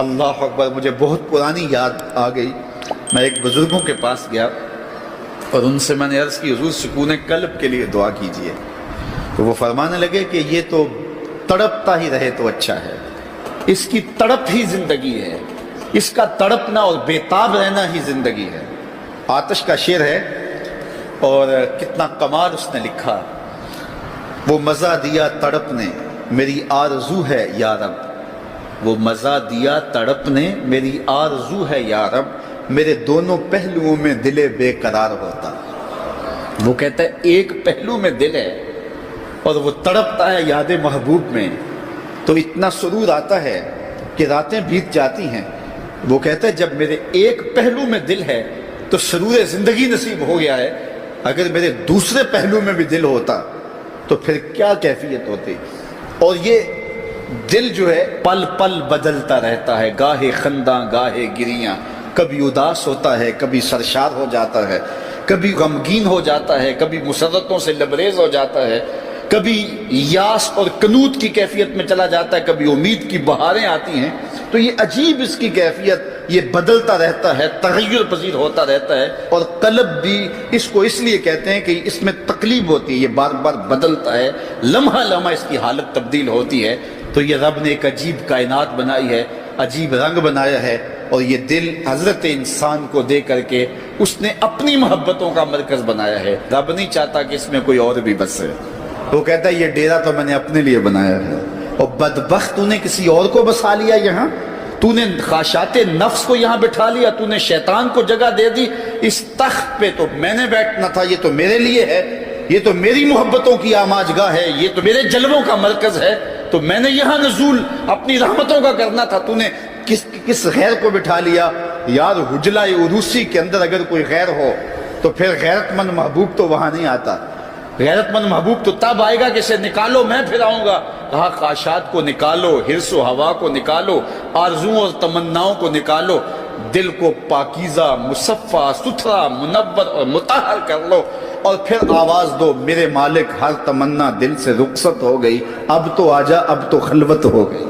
اللہ اکبر، مجھے بہت پرانی یاد آ گئی۔ میں ایک بزرگوں کے پاس گیا اور ان سے میں نے عرض کی، حضور سکون قلب کے لیے دعا کیجئے۔ تو وہ فرمانے لگے کہ یہ تو تڑپتا ہی رہے تو اچھا ہے، اس کی تڑپ ہی زندگی ہے، اس کا تڑپنا اور بیتاب رہنا ہی زندگی ہے۔ آتش کا شعر ہے اور کتنا کمال اس نے لکھا۔ وہ مزہ دیا تڑپ نے میری آرزو ہے یا رب، وہ مزہ دیا تڑپ نے میری آرزو ہے یا رب، میرے دونوں پہلوؤں میں دل بے قرار ہوتا۔ وہ کہتا ہے ایک پہلو میں دل ہے اور وہ تڑپتا ہے یاد محبوب میں، تو اتنا سرور آتا ہے کہ راتیں بیت جاتی ہیں۔ وہ کہتا ہے جب میرے ایک پہلو میں دل ہے تو سرور زندگی نصیب ہو گیا ہے، اگر میرے دوسرے پہلو میں بھی دل ہوتا تو پھر کیا کیفیت ہوتی۔ اور یہ دل جو ہے پل پل بدلتا رہتا ہے، گاہے خنداں گاہے گریاں، کبھی اداس ہوتا ہے، کبھی سرشار ہو جاتا ہے، کبھی غمگین ہو جاتا ہے، کبھی مسرتوں سے لبریز ہو جاتا ہے، کبھی یاس اور قنوط کی کیفیت میں چلا جاتا ہے، کبھی امید کی بہاریں آتی ہیں۔ تو یہ عجیب اس کی کیفیت، یہ بدلتا رہتا ہے، تغیر پذیر ہوتا رہتا ہے۔ اور قلب بھی اس کو اس لیے کہتے ہیں کہ اس میں تقلیب ہوتی ہے، یہ بار بار بدلتا ہے، لمحہ لمحہ اس کی حالت تبدیل ہوتی ہے۔ تو یہ رب نے ایک عجیب کائنات بنائی ہے، عجیب رنگ بنایا ہے، اور یہ دل حضرت انسان کو دے کر کے اس نے اپنی محبتوں کا مرکز بنایا ہے۔ رب نہیں چاہتا کہ اس میں کوئی اور بھی بسے، وہ کہتا ہے یہ ڈیرا تو میں نے اپنے لیے بنایا ہے۔ اور بدبخت تو نے کسی اور کو بسا لیا یہاں، تو نے خواہشات نفس کو یہاں بٹھا لیا، تو نے شیطان کو جگہ دے دی۔ اس تخت پہ تو میں نے بیٹھنا تھا، یہ تو میرے لیے ہے، یہ تو میری محبتوں کی آماج گاہ ہے، یہ تو میرے جلووں کا مرکز ہے، تو میں نے یہاں نزول اپنی رحمتوں کا کرنا تھا، تو نے کس غیر کو بٹھا لیا۔ یار حجلہ عروسی کے اندر اگر کوئی غیر ہو تو پھر غیرت مند محبوب تو وہاں نہیں آتا۔ غیرت مند محبوب تو تب آئے گا کہ اسے نکالو میں پھر آؤں گا۔ کہا خواہشات کو نکالو، حرص و ہوا کو نکالو، آرزوؤں اور تمناؤں کو نکالو، دل کو پاکیزہ مصفہ ستھرا منور اور مطہر کر لو، اور پھر آواز دو میرے مالک ہر تمنا دل سے رخصت ہو گئی، اب تو آجا اب تو خلوت ہو گئی۔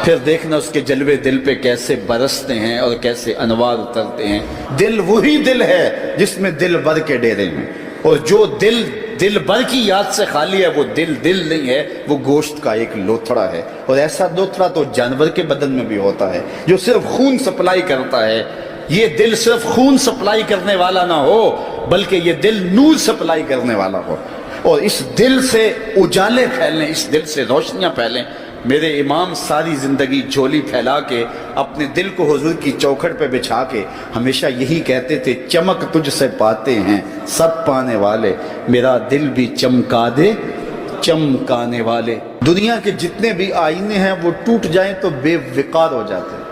پھر دیکھنا اس کے جلوے دل پہ کیسے برستے ہیں اور کیسے انوار اترتے ہیں۔ دل وہی دل ہے جس میں دل بر کے ڈیرے ہیں، اور جو دل بر کی یاد سے خالی ہے وہ دل نہیں ہے، وہ گوشت کا ایک لوتھڑا ہے۔ اور ایسا لوتھڑا تو جانور کے بدن میں بھی ہوتا ہے جو صرف خون سپلائی کرتا ہے۔ یہ دل صرف خون سپلائی کرنے والا نہ ہو بلکہ یہ دل نور سپلائی کرنے والا ہو، اور اس دل سے اجالے پھیلیں، اس دل سے روشنیاں پھیلیں۔ میرے امام ساری زندگی جھولی پھیلا کے اپنے دل کو حضور کی چوکھٹ پہ بچھا کے ہمیشہ یہی کہتے تھے، چمک تجھ سے پاتے ہیں سب پانے والے، میرا دل بھی چمکا دے چمکانے والے۔ دنیا کے جتنے بھی آئینے ہیں وہ ٹوٹ جائیں تو بے وقار ہو جاتے ہیں،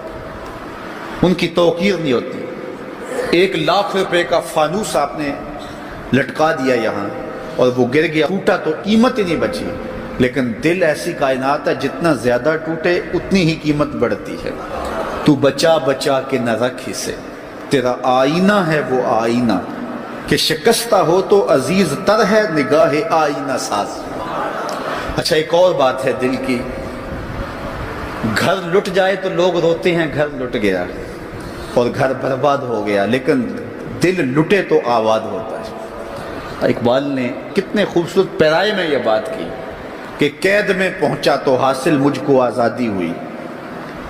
ان کی توقیر نہیں ہوتی۔ 1,00,000 روپے کا فانوس آپ نے لٹکا دیا یہاں اور وہ گر گیا، ٹوٹا تو قیمت ہی نہیں بچی۔ لیکن دل ایسی کائنات ہے جتنا زیادہ ٹوٹے اتنی ہی قیمت بڑھتی ہے۔ تو بچا بچا کے نہ رکھ اسے، تیرا آئینہ ہے وہ آئینہ، کہ شکستہ ہو تو عزیز تر ہے نگاہ آئینہ ساز۔ اچھا ایک اور بات ہے دل کی، گھر لٹ جائے تو لوگ روتے ہیں گھر لٹ گیا اور گھر برباد ہو گیا، لیکن دل لٹے تو آباد ہوتا ہے۔ اقبال نے کتنے خوبصورت پیرائے میں یہ بات کی کہ قید میں پہنچا تو حاصل مجھ کو آزادی ہوئی،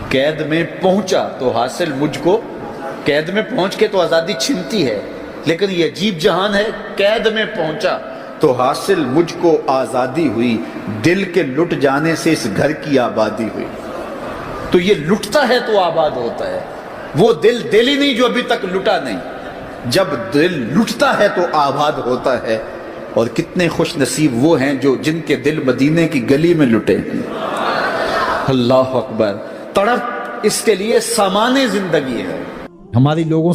قید میں پہنچا تو حاصل مجھ کو، قید میں پہنچ کے تو آزادی چھنتی ہے، لیکن یہ عجیب جہان ہے، قید میں پہنچا تو حاصل مجھ کو آزادی ہوئی، دل کے لٹ جانے سے اس گھر کی آبادی ہوئی۔ تو یہ لٹتا ہے تو آباد ہوتا ہے، وہ دل ہی نہیں جو ابھی تک لٹا نہیں، جب دل لٹتا ہے تو آباد ہوتا ہے۔ اور کتنے خوش نصیب وہ ہیں جو جن کے دل مدینے کی گلی میں لٹے ہیں۔ اللہ اکبر، تڑپ اس کے لیے سامان زندگی ہے۔ ہماری لوگوں